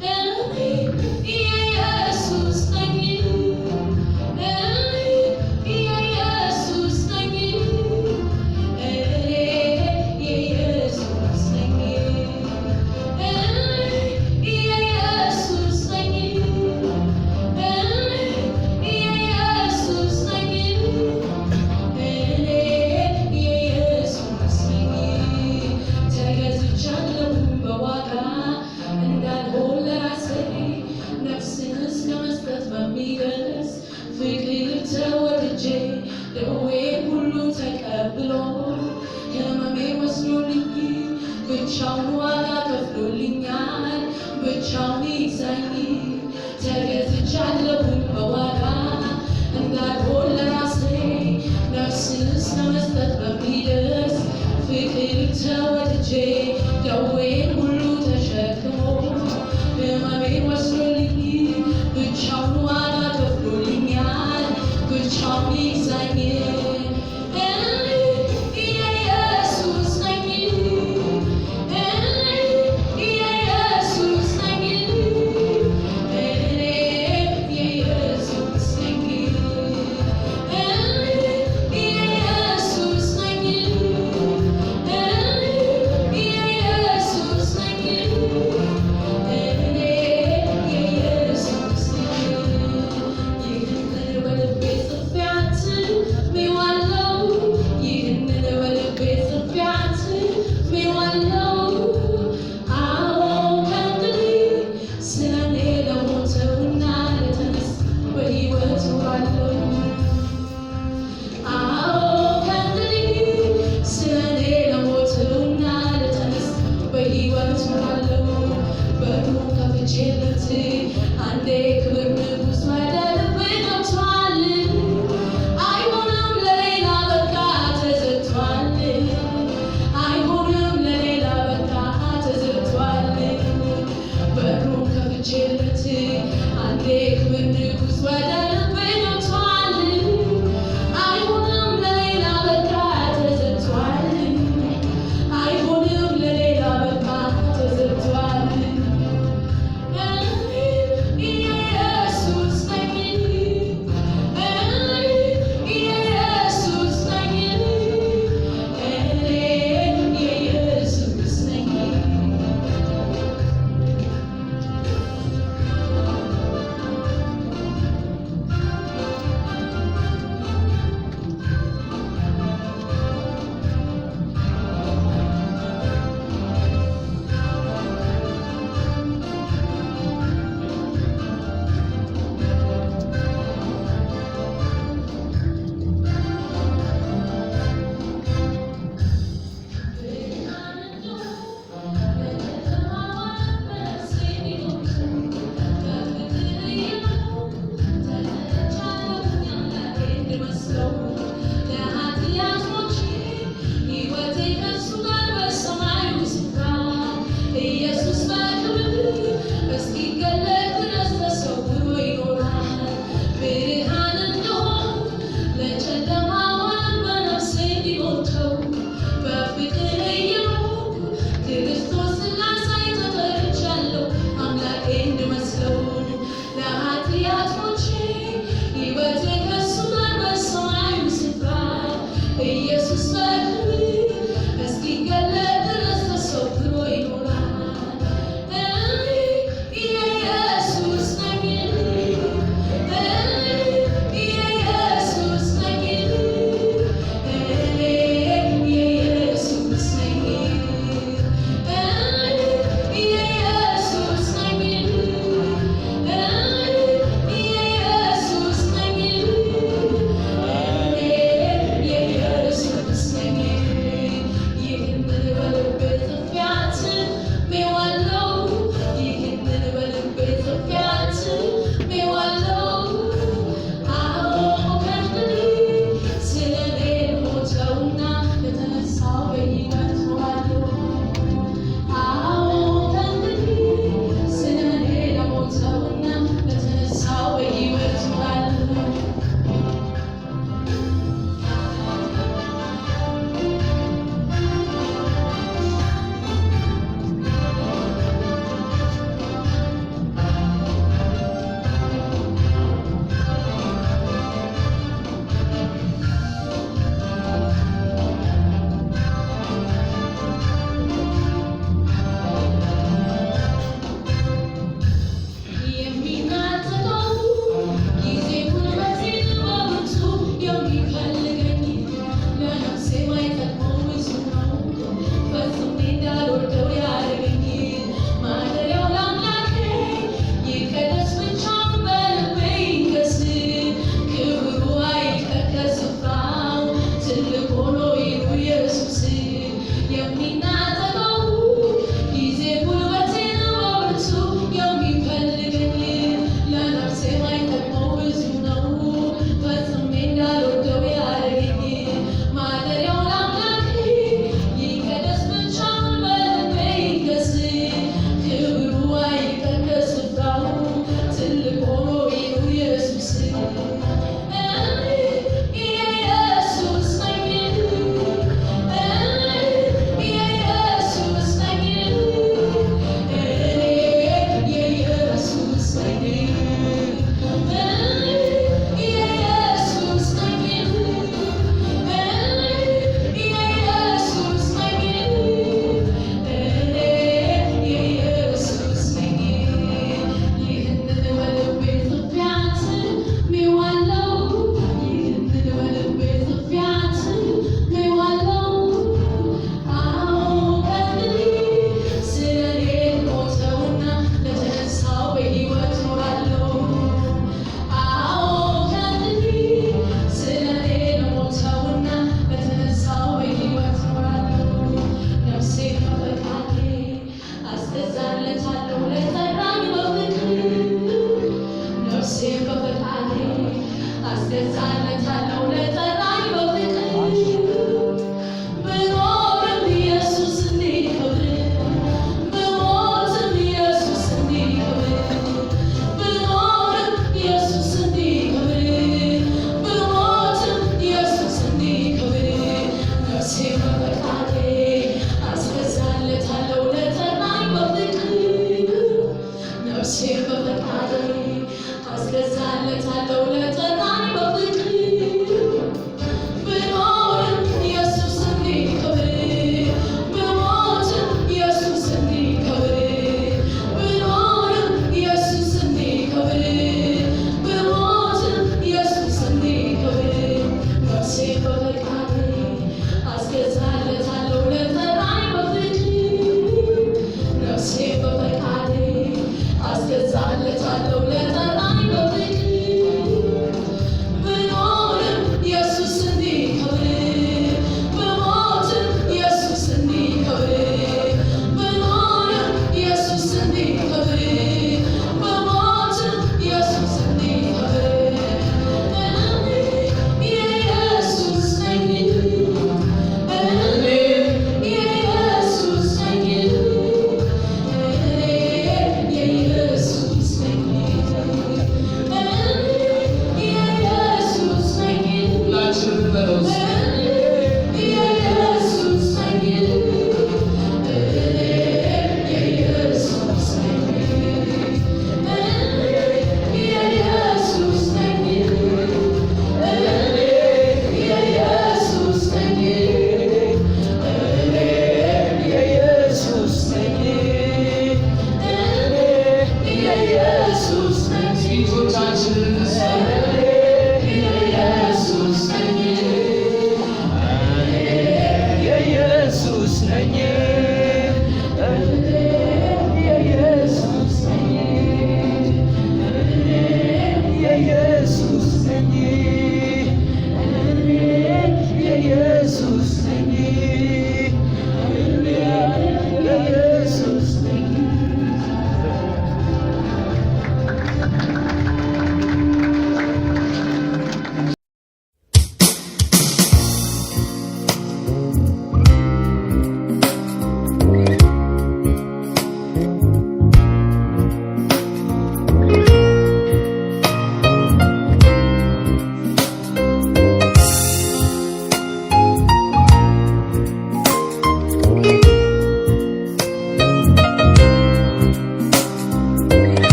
Tell me ብቻውን ዋጋ ከፍሎልኛል ብቻውን ይዛኝ ተገዝቻለሁኝ በዋጋ እንዳልሆን ለራሴ ነፍስን እስከመስጠት በሚደርስ ፍቅር ተወድጄ ደዌን ሁሉ ተሸክሞ ሕመሜን ወስዶልኝ ብቻውን ዋጋ ከፍሎልኛል ብቻውን ይዛኝ አንዴ ክብር ንጉሥ ወደ ልቤ ገብቷል አይሆንም ለሌላ በቃ ተዘግቷል አይሆንም ለሌላ በቃ ተዘግቷል በሩን ከፍቼለት አንዴ ክብር ንጉሥ ወደ ልቤ ገብቷል አይሆንም ለሌላ በቃ ተዘግቷል አይሆንም ለሌላ በቃ ተዘግቷል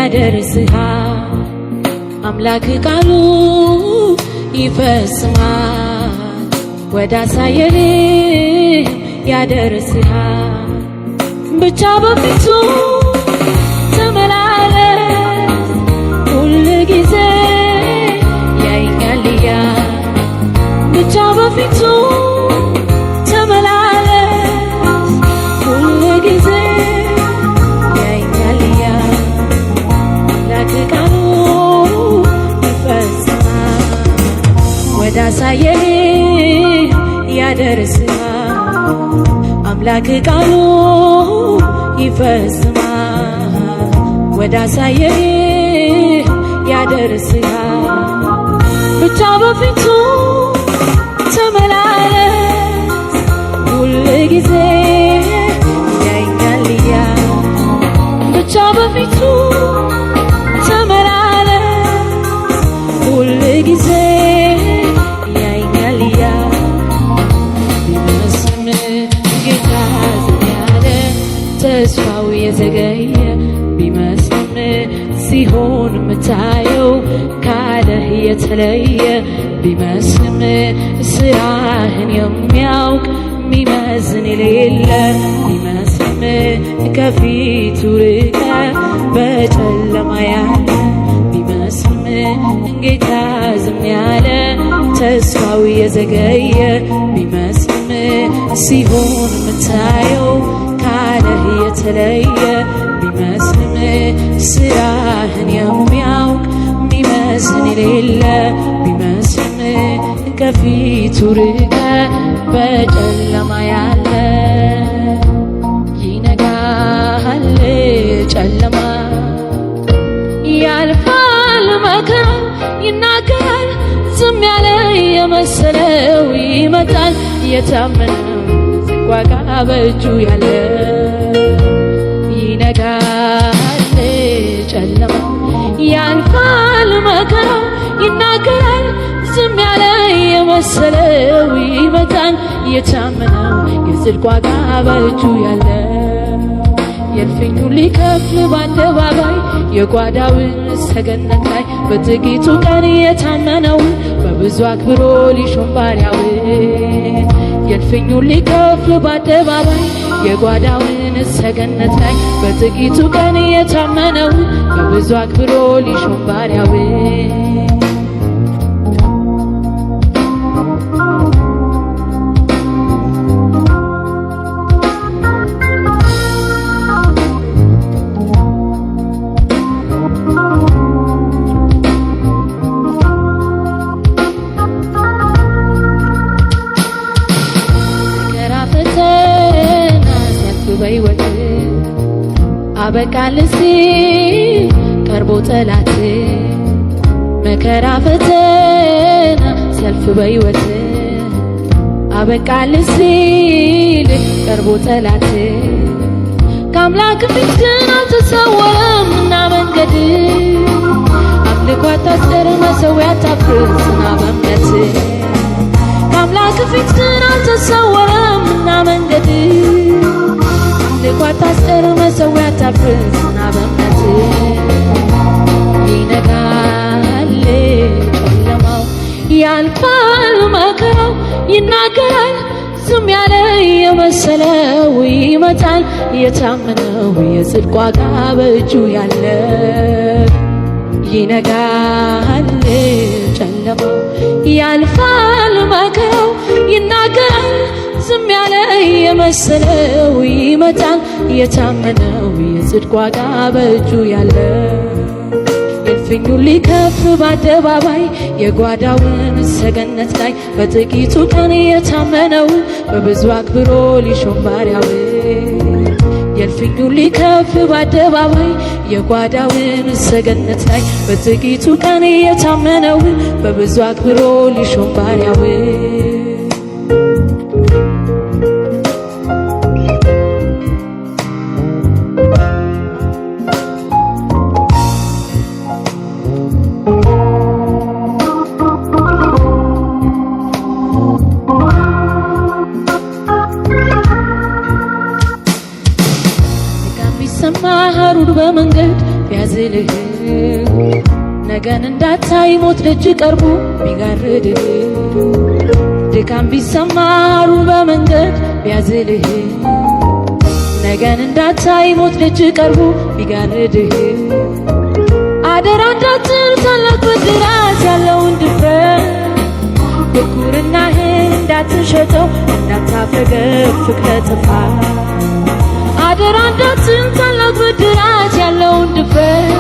ያደርስሃል አምላክ ቃሉ ይፈጽማል ወዳሳየን ያደርስሃል ብቻ በፊቱ ተመላለስ ሁል ጊዜ ያየኛል ብቻ በፊቱ ተመላለስ ሁል ጊዜ ያየኛል አምላክ ቃሉ ይፈጽማል ወዳሳየን ያደርስሃል አምላክ ቃሉ ይፈጽማል ወዳሳየን ያደርስሃል ብቻ በፊቱ ተመላለስ ሁል ጊዜ ያየኛል ብቻ በፊቱ ተመላለስ ሁል ጊዜ ያየኛል ቢመስልም ጌታ ዝም ያለ ተስፋው የዘገየ ቢመስልም ሲሆን ምታየው ካለህ የተለየ ቢመስልም ስራህን የሚያውቅ ሚመዝን የሌለ ቢመስልም ከፊቱ ርቀ በጨለማ ያለ ቢመስልም ጌታ ዝም ያለ ተስፋው የዘገየ ቢመስልም ሲሆን ምታየው ካለህ የተለየ ቢመስልም ስራህን የሚያውቅ ሚመዝን የሌለ ቢመስልም ከፊቱ ርቀ በጨለማ ያለ ይነጋል ጨለማ ያልፋል መከራ ይናገራል ዝም ያለ የመሰለው ይመጣል የታመነው ሲጓጋ በእጁ ያለ ይነጋል ጨለማ ያልፋል መከራ ይናገራል ዝም ያለ የመሰለው ይመጣል የታመነው የጽድቅ ዋጋ በእጁ ያለ የእልፍኙ ሊከፍል በአደባባይ የጓዳውን ሰገነት ላይ በጥቂቱ ቀን የታመነውን በብዙ አክብሮ ሊሾም ባሪያውን የእልፍኙ ሊከፍል በአደባባይ የጓዳውን ሰገነት ላይ በጥቂቱ ቀን የታመነውን በብዙ አክብሮ ሊሾም ባሪያውን በሕይወት አበቃል ሲል ቀርቦ ጠላት መከራ ፈተና ሲያልፍ በሕይወት አበቃል ሲል ቀርቦ ጠላት ከአምላክ ፊት ግን አልተሰወረምና መንገድ አምልኮ አታስቀር መሠዊያ አታፍርስና በእምነት ከአምላክ ፊት ግን አልተሰወረምና መንገድ አምልኮ አታስቀር መሠዊያ አታፍርስና በእምነት ይነጋል ጨለማው ያልፋል መከራው ይናገራል ዝም ያለ የመሰለው ይመጣል የታመነው የጽድቅ ዋጋ በእጁ ያለ ይነጋል ጨለማው ያልፋል መከራው ይናገራል ዝም ያለ የመሰለው ይመጣል የታመነው የጽድቅ ዋጋ በእጁ ያለ የእልፍኙ ሊከፍል በአደባባይ የጓዳውን ሰገነት ላይ በጥቂቱ ቀን የታመነው በብዙ አክብሮ ሊሾም ባሪያውን የእልፍኙ ሊከፍል በአደባባይ የጓዳውን ሰገነት ላይ በጥቂቱ ቀን የታመነው በብዙ አክብሮ ሊሾም ባሪያውን ሐሩር በመንገድ ቢያዝልህ ነገን እንዳታይ ሞት ደጅ ቀርቦ ቢጋርድህ ድካም ቢሰማሩ በመንገድ ቢያዝልህ ነገን እንዳታይ ሞት ደጅ ቀርቦ ቢጋርድህ አደራ እንዳትል ታላቅ ብድራት ያለውን ድፍረት ብኩርናህን እንዳትሸጠው እንዳታፈገፍግ ለጥፋት አደራ እንዳትል ታላቅ ብድራት ያለውን ድፍረት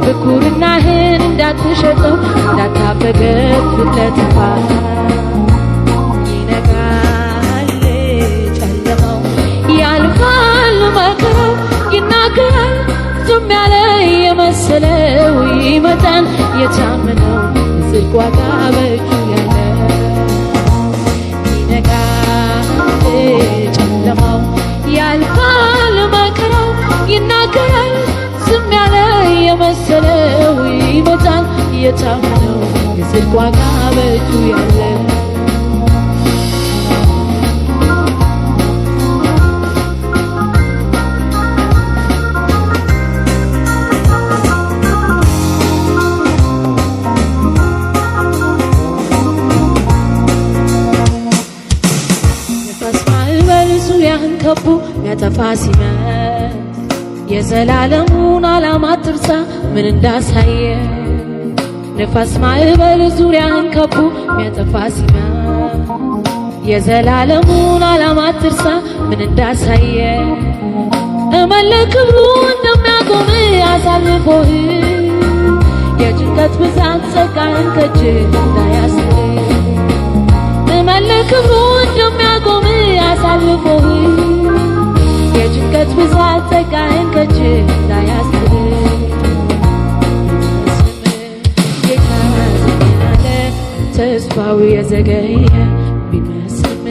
ብኩርናህን እንዳትሸጠው እንዳታፈገፍግ ለጥፋት ይነጋል ጨለማው ያልፋል መከራው ይናገራል ዝም ያለ የመሰለው ይመጣል የታመነው ጽድቅ ዋጋ በእጁ ያለ ይነጋል ጨለማው ያልፋል መከራው ይናገራል ዝም ያለ የመሰለው ይመጣል የታመነው የጽድቅ ዋጋ በእጁ ያለ ዙሪያህን ከቦ ያጠፋ ሲመት የዘላለሙን ዓላማ ትርሳ ምን እንዳሳየ ነፋስ ማዕበል ዙሪያህን ከቦ ያጠፋ ሲመት የዘላለሙን ዓላማ ትርሳ ምን እንዳሳየ እመለክብሩ እንደሚያቆም አሳልፎህ የጭንቀት ብዛት ጸጋህን ከእጅ እንዳያስር እመለክብሩ እንደሚያቆም አሳልፎህ የጭንቀት ብዛት ጸጋህን ከእጅ እንዳያስር ጌታ ዝም ያለ ተስፋው የዘገየ ቢመስልም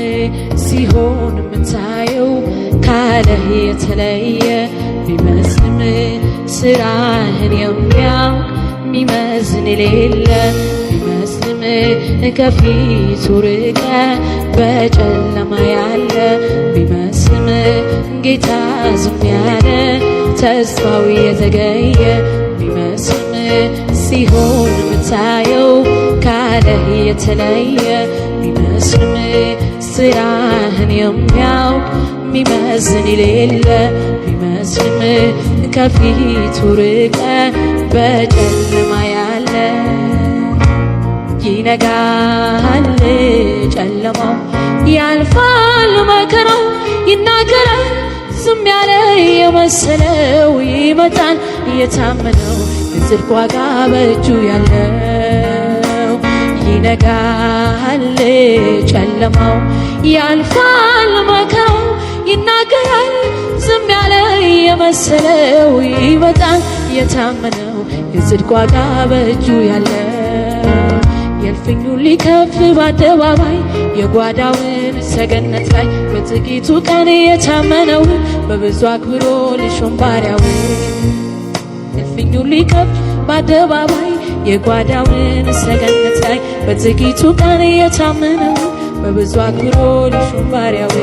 ሲሆን የምታየው ካለህ የተለየ ቢመስልም ስራህን የሚያውቅ ሚመዝን የሌለ ቢመስልም ከፊቱ ርቀ በጨለማ ያለ ቢመስልም ጌታ ዝም ያለ ተስፋው የዘገየ ቢመስልም ሲሆን የምታየው ካለህ የተለየ ቢመስልም ስራህን የሚያውቅ ሚመዝን የሌለ ቢመስልም ከፊቱ ርቀ በጨለማ ያለ ይነጋል ጨለማው ያልፋል መከራው ይናገራል ዝም ያለ የመሰለው ይመጣል የታመነው የጽድቅ ዋጋ በእጁ ያለው ይነጋል ጨለማው ያልፋል መከራው ይናገራል ዝም ያለ የመሰለው ይመጣል የታመነው የጽድቅ ዋጋ በእጁ ያለው የእልፍኙ ሊከፍ በአደባባይ የጓዳውን ሰገነት ላይ በጥቂቱ ቀን የታመነው በብዙ አክብሮ ልሾም ባሪያው እልፍኙ ሊከፍ በአደባባይ የጓዳውን ሰገነት ላይ በጥቂቱ ቀን የታመነው በብዙ አክብሮ ልሾም ባሪያው